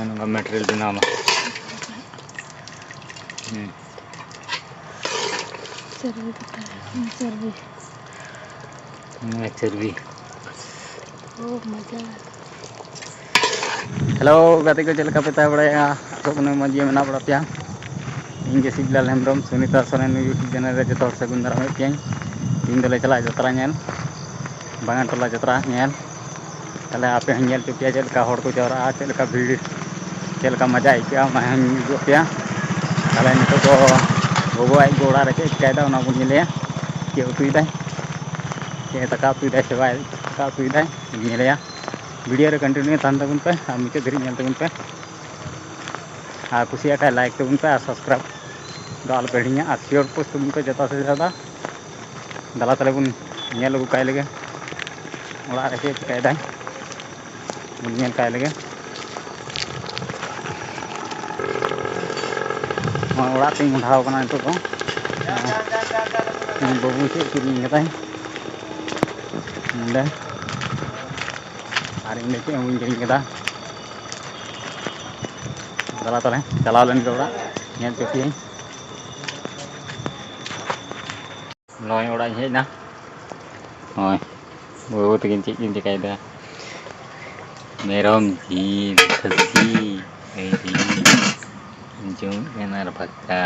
nunggu material dinama. Servi kita, servi. Servi. Oh my god. Hello, gati ko chela kapita bada ya. Aku kena maji mana bada pia. Inge Sibilal Hembrом, Sunita Soren YouTube channel re jotor sagun daram pian. ᱤᱧ ᱫᱚᱞᱮ ᱪᱟᱞᱟᱜ ᱡᱟᱛᱨᱟ ᱧᱮᱞ ᱵᱟᱝᱟ ᱴᱚᱞᱟ ᱡᱟᱛᱨᱟ ᱧᱮᱞ ᱛᱟᱦᱞᱮ ᱟᱯᱮ ᱦᱚᱸ ᱧᱮᱞ ᱪᱚᱯᱮᱭᱟ ᱪᱮᱫ ᱞᱮᱠᱟ ᱦᱚᱲ ᱠᱚ ᱡᱟᱣᱨᱟᱜᱼᱟ ᱪᱮᱫ ᱞᱮᱠᱟ ᱵᱷᱤᱲ ᱪᱮᱫ ᱞᱮᱠᱟ ᱢᱟᱡᱟ ᱟᱹᱭᱠᱟᱹᱜᱼᱟ ᱚᱱᱟ ᱦᱚᱸᱧ ᱩᱫᱩᱜ ᱟᱯᱮᱭᱟ ᱛᱟᱦᱞᱮ ᱱᱤᱛᱚᱜ ᱫᱚ ᱜᱚᱜᱚ ᱟᱡ ᱜᱚ ᱚᱲᱟᱜ ᱨᱮ ᱪᱮᱫ ᱪᱤᱠᱟᱹᱭᱮᱫᱟ ᱚᱱᱟ ᱵᱚᱱ ᱧᱮᱞᱮᱭᱟ ᱪᱮᱫ ᱩᱛᱩᱭᱮᱫᱟᱭ ᱪᱮᱫ ᱫᱟᱠᱟ ᱩᱛᱩᱭᱮᱫᱟᱭ ᱥᱮ ᱵᱟᱭ ᱫᱟᱠᱟ ᱩᱛᱩᱭᱮᱫᱟᱭ ᱧᱮᱞᱮᱭᱟ ᱵᱷᱤᱰᱤᱭᱳ ᱨᱮ ᱠᱚᱱᱴᱤᱱᱤᱭᱩ ᱛᱟᱦᱮᱱ ᱛᱟᱵᱚᱱ ᱯᱮ ᱟᱨ ᱢᱩᱪᱟᱹᱫ ᱫᱷᱟᱹᱨᱤᱡ ᱧᱮᱞ ᱛᱟᱵᱚᱱ ᱯᱮ ᱟᱨ ᱠᱩᱥᱤᱭᱟᱜ ᱠᱷᱟᱡ ᱞᱟᱭᱤᱠ ᱛᱟᱵᱚᱱ ᱯᱮ ᱟᱨ ᱥᱟᱵᱥᱠᱨᱟᱭᱤᱵ ᱫᱚ ᱟᱞᱚᱯᱮ ᱦᱤᱲᱤᱧᱟ ᱟᱨ ᱥᱤᱭᱳᱨ ᱯᱳᱥᱴ ᱛᱟᱵᱚᱱ ᱯᱮ ᱡᱚᱛᱚ ᱥᱮ ᱫᱟᱫᱟ ᱫᱟᱞᱟ ᱛᱟᱦᱞᱮ ᱵᱚᱱ ᱧᱮᱞ ᱟᱹᱜᱩ ᱠᱟᱭ ᱞᱮᱜᱮ ᱚᱲᱟᱜ ᱨᱮ ᱪᱮᱫ ᱪᱤᱠᱟᱹᱭᱮᱫᱟᱭ ᱵᱚᱱ ᱧᱮᱞ ᱠᱟᱭ ᱞᱮᱜᱮ ᱚᱲᱟᱜ ᱛᱮᱧ ᱢᱚᱸᱰᱷᱟᱣ ᱠᱟᱱᱟ ᱱᱤᱛᱚᱜ ᱫᱚ ᱵᱟᱹᱵᱩ ᱪᱮᱫ ᱠᱤᱨᱤᱧ ᱠᱟᱫᱟᱭ ᱱᱚᱰᱮ ᱟᱨ ᱤᱧ ᱫᱚ ᱪᱮᱫ ᱦᱚᱸ ᱵᱟᱹᱧ ᱠᱤᱨᱤᱧ ᱠᱟᱫᱟ ᱫᱟᱞᱟ ᱛᱟᱦᱞᱮ ᱪᱟᱞᱟᱣ ᱞᱮᱱ ᱜᱮ ᱚᱲᱟᱜ ᱧᱮᱞ ᱦᱚᱪᱚ ᱯᱮᱭᱟᱹᱧ ᱱᱚᱜᱼᱚᱭ ᱚᱲᱟᱜ ᱤᱧ ᱦᱮᱡ ᱮᱱᱟ ᱱᱚᱜᱼᱚᱭ ᱵᱟᱹᱵᱩ ᱛᱟᱹᱠᱤᱱ ᱪᱮᱫ ᱠᱤᱱ ᱪᱤᱠᱟᱹᱭᱮᱫᱟ ᱢᱮᱨᱚᱢ ᱡᱤᱞ ᱠᱷᱟᱹᱥᱤ ᱡᱚᱢᱮᱫ ᱠᱟᱱᱟ ᱟᱨ ᱯᱷᱟᱸᱠᱟ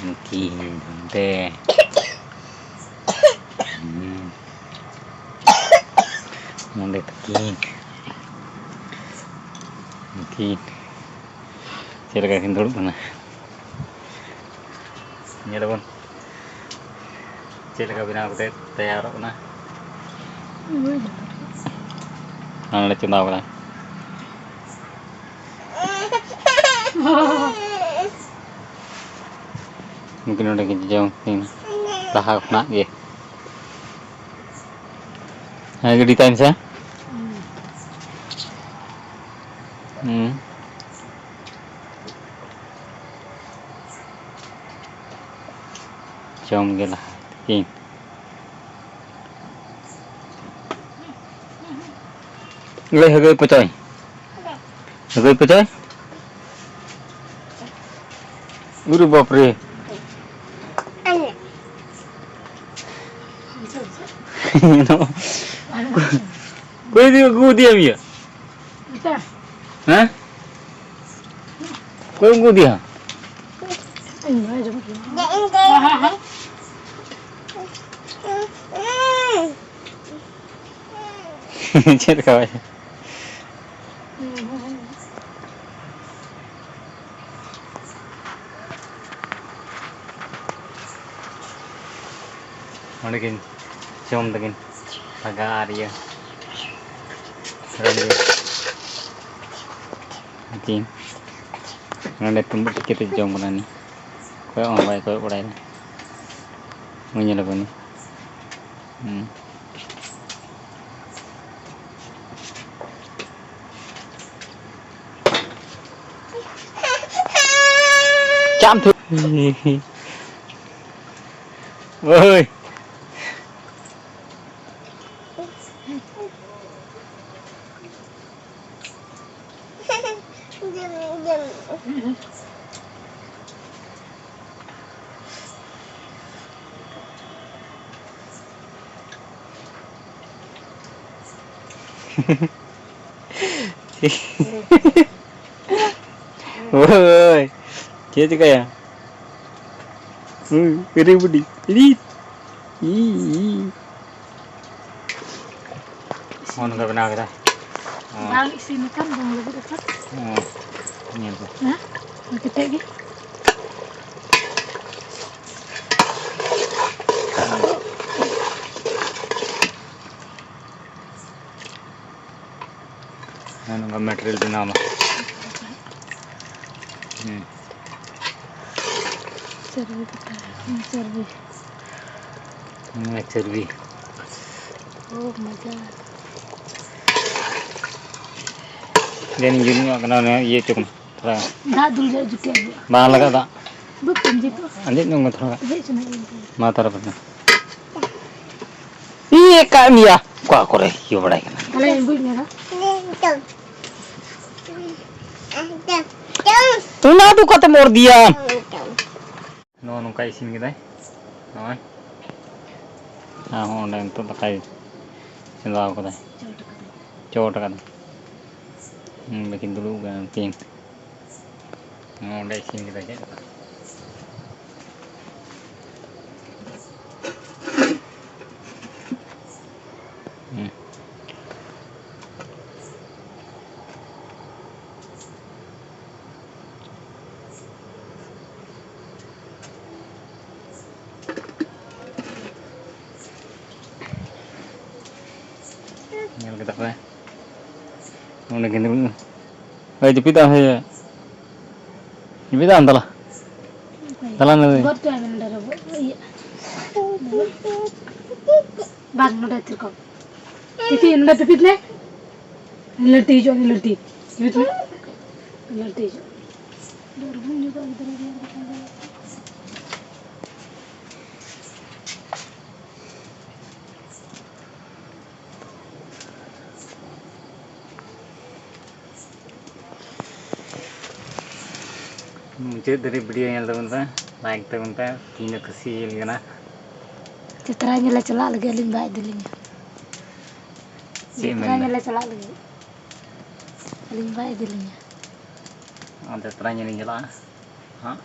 ᱩᱱᱠᱤᱱ ᱱᱚᱰᱮ ᱱᱚᱰᱮ ᱛᱟᱹᱠᱤᱱ ᱩᱱᱠᱤᱱ ᱪᱮᱫ ᱞᱮᱠᱟ ᱠᱤᱱ ᱫᱩᱲᱩᱵ ᱠᱟᱱᱟ ᱧᱮᱞᱟᱵᱚᱱ ᱪᱮᱫ ᱞᱮᱠᱟ ᱵᱮᱱᱟᱣ ᱠᱟᱛᱮᱫ ᱛᱮᱭᱟᱨᱚᱜ ᱠᱟᱱᱟ ᱱᱚᱰᱮ ᱪᱚᱸᱫᱟ ᱠᱟᱫᱟ ᱩᱱᱠᱤᱱ ᱱᱚᱰᱮ ᱠᱤᱱ ᱡᱚᱢ ᱠᱤᱱ ᱞᱟᱦᱟ ᱠᱷᱚᱱᱟᱜ ᱜᱮ ᱦᱮᱸ ᱜᱤᱰᱤ ᱛᱟᱭ ᱢᱮᱥᱮ jom gila king le hagay patoy uru bapre no koy di gu dia ya hah koy gu dia chết rồi mana gini jom begini agak dia ready mungkin mana tumbuk kita jom mana nih kau orang baik kau orang ini punya apa nih chạm thôi ơi ôi chết chứ kìa ini budi ini mau nggak benar kita balik sini kan dong lebih dekat ini apa nah kita lagi nunggu material dinama servi kita servi servi oh my god dan ini kena ये cukup terang dah dulu juga bang lagi tak bukan gitu anjir nunggu terang cuma mata apa iya kami ya kok aku reh yo berdaya kalau yang bunyi Tuna tuh kata mau diam. No nungkai isin kita. Nah, nah, udah untuk pakai sendal kita. Coba kan. Bikin dulu gantiin. Nah, udah isin kita aja. Nyal kita apa? Udah gini dulu. Ayo jepit ah ya. Jepit ah antara. Talan nanti. Buat tuh yang ada buat. Iya. Bang, udah cukup. Itu yang udah pipit nih. Ngerti jo, ngerti. Pipit nih. Ngerti jo. Dorong juga gitu dia. Muncul dari video yang teman-teman, like teman-teman, tinggal kesil gana. Citranya lah celak lagi aling baik dilinya. Citranya lah celak lagi. Aling baik dilinya. Ada teranya nih jelas. Hah?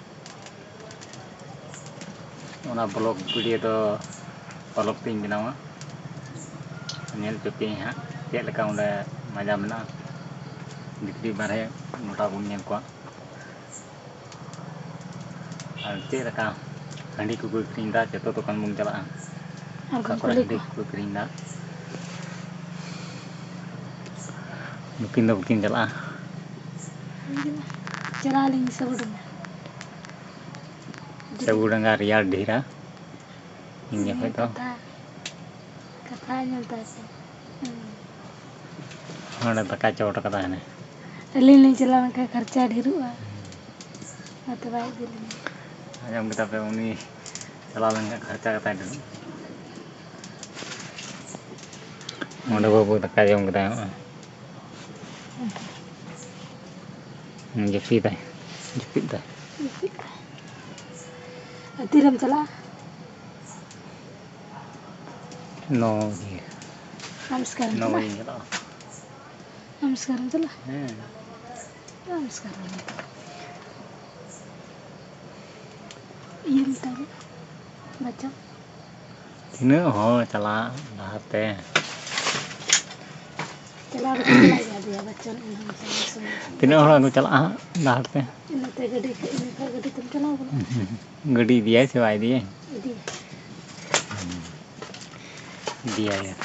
Una blog video to blog tinggi nama. Nyel pepi ha. Cek leka udah macam mana. Dikri bare nota punya kuat. Cek leka handi ku kerinda jatuh tukang mung jalan. Harga Kakak kulit handi ku kerinda. Mungkin jalan. celak aling sebelum. Sebulan nggak rial dira. Ini apa itu? Katanya tadi. Ada tak kacau tak katanya. Aling celak ke kerja di rumah. Atau baik dilinya. Yang kita tahu ini selalu nggak kerja kata dulu. Ada babu tak kacau yang kita. Jepit dah. Jepit dah. Tiram celak. No, Am sekarang no celak. ini lah. Am sekarang celak. Am sekarang. Iya tadi. Baca. Ini oh salah lahate. Celak lagi ada ya baca ini sama. Ini orang aku salah lahate. Ini teh gede ini teh gede celak. Gadi dia siapa dia? Jadi Dia ya.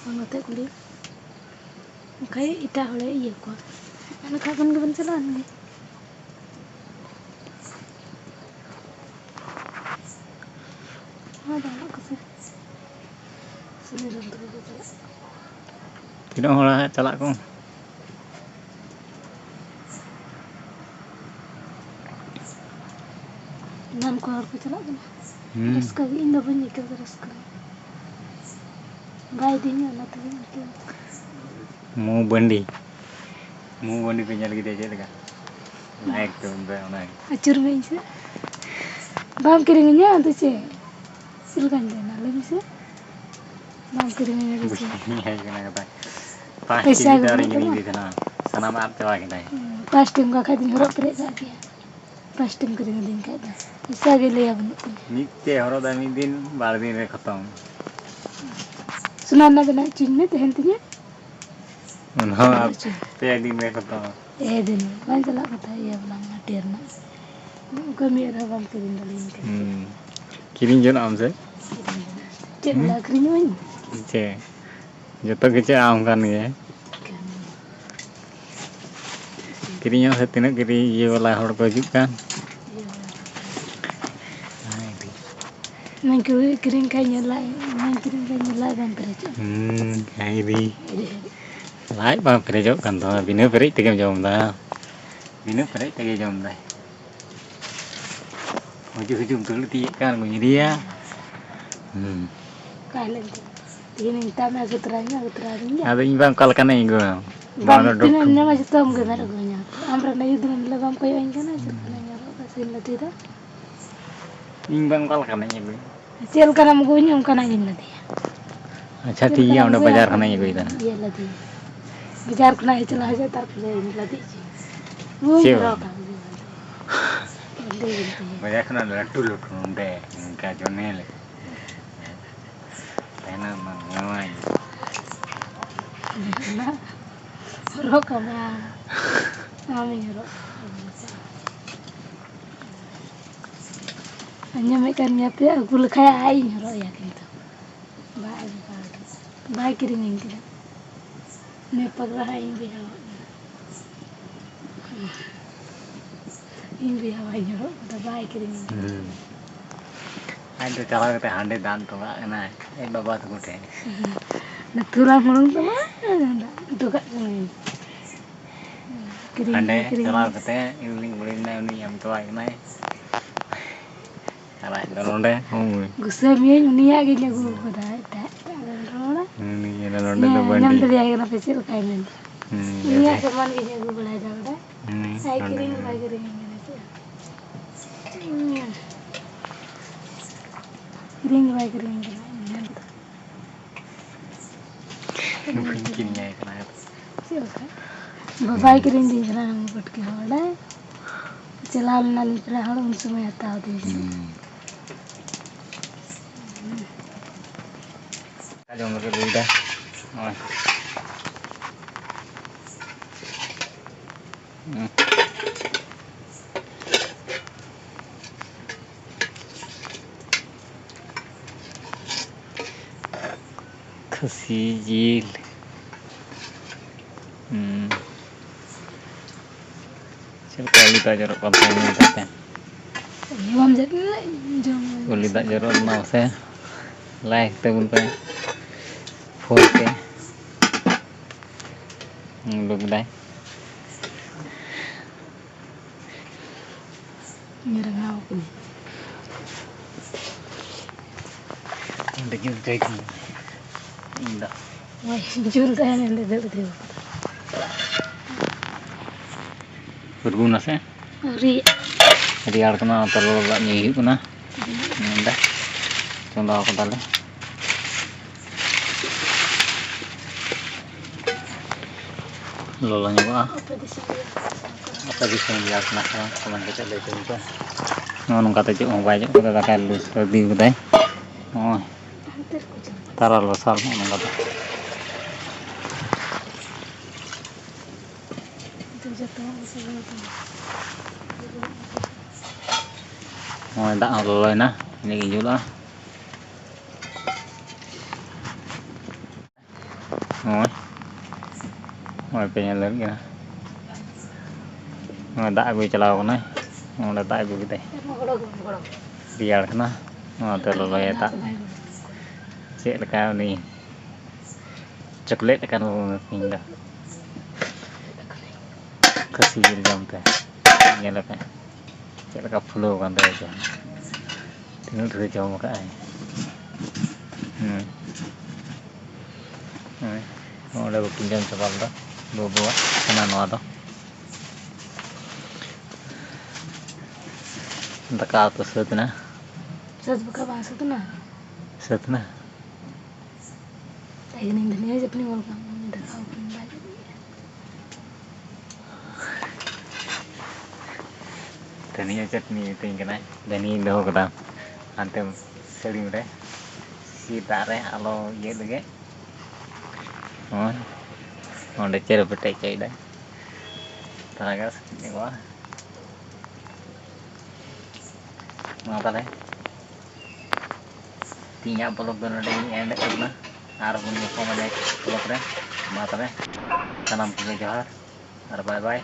kalau teh kulit. Kayak ita oleh iya kok. Anak kapan celak nih. Ada anak kesini. Sini untuk celak. Tidak orang salah kong. Nan ko harus celak kan. Terus kali ini banyak ke terus kali. Baik dia nak tu mungkin. Mau bandi punya lagi dia jaga. Naik tu naik. Acur main sih. Bang kirimnya tu sih. Silakan jangan lebih sih. Bang kirimnya tu sih. Ini hai kena kata. Pasti dari ini di sana. Sana maaf coba kita. Pasti enggak kadi harap perek lagi. Pasti kirimnya din kadi. Isa gele ya benar. Nitte horo dami din bar din re khatam. Sunan na bina chinne teh hentinya. Nah, te din re khatam. Din. Bang celak kata ya bilang hadirna. Kami ada bang kirim dalin kan. Kirim jon am se. Cek lah kirimnya. Ce. Joto ke ce am kan ya. Kirimnya setina kiri ye wala hor ko juga. Main kirim kayaknya bang kerja. Kayak di. Lại bang kerja kan tuh, bina perik tiga jam dah. Bina perik tiga jam dah. Hujung dulu tiga kan bunyi dia. Kalian tu. Ini minta aku terangnya. Ada imbang kalau kan ego. Bam tinannya masih tom gemer gunya. Amra na yudran la bam koyo ingkana sebenarnya kasin lati ta. Imbang kal kananya gue. Cel kana mgunya kana gin lati. अच्छा ठीक है हमने बाजार खाना ये कोई था ये लती. बाजार kana चला जा tar ले लती. वो Siapa? रहा बाजार खाना लट्टू लट्टू उन्डे इनका जो नेल पहना मंगवाई ना रो कमा आमी रो hanya mekannya pe aku lekaya ai ro ya gitu ba kiringin kita ne pagra ai bi hawa ini hawa ro da ba kiringin ada cara kita hande dan tuh ना बाबा तो कुटे na turang murung tuh mah itu kak hande kiring cara kita ini boleh na ini yang tua ini cara itu gusa miye unia gini gue pada tak rona ini nonde tuh nyam bandi tadi aja na pesil kainan unia cuman gini gue boleh ada udah ini saya kiring gini sih kiring gini mungkinnya kenapa silakan bapak kiring di sana mau pergi mana jalan nanti terang unsur ya tahu deh kalau mereka beda khasi jil siapa lihat jorok kontennya katanya Iwam jadi jom lihat jorok mau saya like tegun pe phone pe look dai nyerang aku nih udah gitu kayak indah wah jujur saya nih betul berguna sih Ri jadi artinya terlalu banyak hidup na indah contoh aku tadi lolanya gua apa bisa lihat nah teman kita lihat itu nong kata cik mau baca kita tak kalus lebih gede oh taruh losal nong kata itu jatuh oh tak loloi nah ini juga oh pengen lớn kìa đã gue chalaw này đã tại gue gitu biar kena terlalu ya tak cek dekat ni coklat dekat pindah kasih jam teh nyala kan cek dekat flow kan teh aja tinggal dari jauh muka ai udah bikin jam sebal dah dua kena nuat dah entah kau tuh setna saat buka bahasa tuh nah setna kayak gini dunia aja pening kalau kamu udah tahu pening banyak dan ini chutney tinggal dan ini dah kita antem sering deh si tare alo ye lagi udah cari petai cai dah tenaga ini gua mau apa deh tinggal peluk dulu deh ini enak karena harus punya komedi peluk deh mau apa deh tanam punya johar bye bye